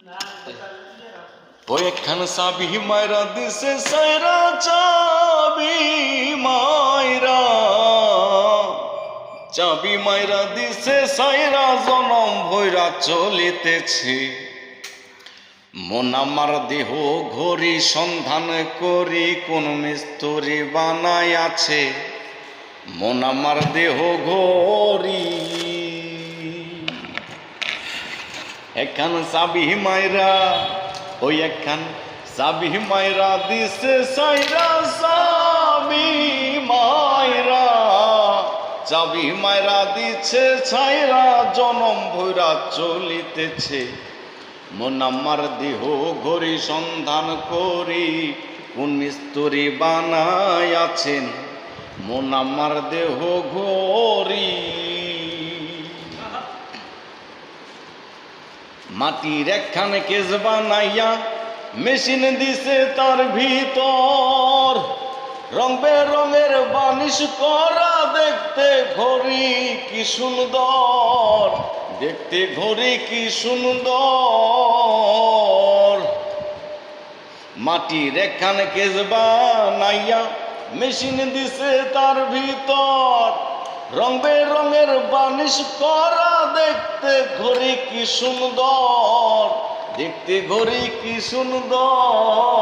ওই একখান চাবি মাইরা দিছে সাইরা, চাবি মাইরা, চাবি মাইরা দিছে সাইরা, জনম ভৈরা চলিতেছে। মন আমার দেহ ঘড়ি সন্ধান করি, কোন মিস্ত্রি বানাই আছে। মন আমার দেহ ঘড়ি একখান চাবি মাইরা, ওই একখান চাবি মাইরা দিছে সাইরা, চাবি মাইরা, চাবি মাইরা দিছে ছাইরা, জনম ভৈরা চলিতেছে। মন আমার দেহ ঘড়ি সন্ধান করি, কোন মিস্ত্রি বানাই আছেন। মন আমার দেহ ঘড়ি মাটির একখান কেস বানাইয়া মেশিন দিছে তার ভিতর, রং বেরঙের বানিশ করা, দেখতে ঘড়ি কি সুন্দর, দেখতে ঘড়ি কি সুন্দর। মাটির একখান কেস বানাইয়া মেশিন দিছে তার ভিতর, রং বেরঙের বানিশ করা, দেখতে ঘড়ি কি সুন্দর, দেখতে ঘড়ি কি সুন্দর।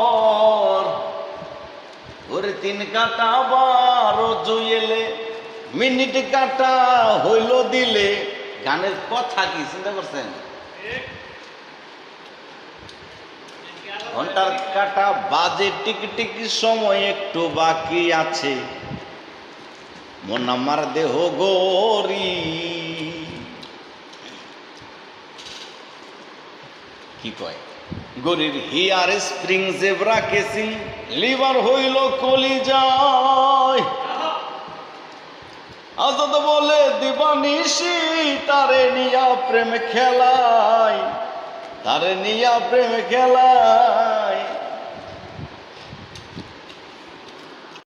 ওরে 3 কাটা 12 জুয়েলে, মিনিট কাটা হইল দিলে। গানের কথা কি চিন্তা করছেন? ঘন্টার কাটা বাজে টিক সময় একটু বাকি আছে। মন আমার দেহ ঘড়ি কি কয়, গরির hair spring zebra casing, lever হইল কলিজায়। আজাদ বলে দিবানিশি, তারে নিয়া প্রেম খেলায়, তারে নিয়া প্রেম খেলায়।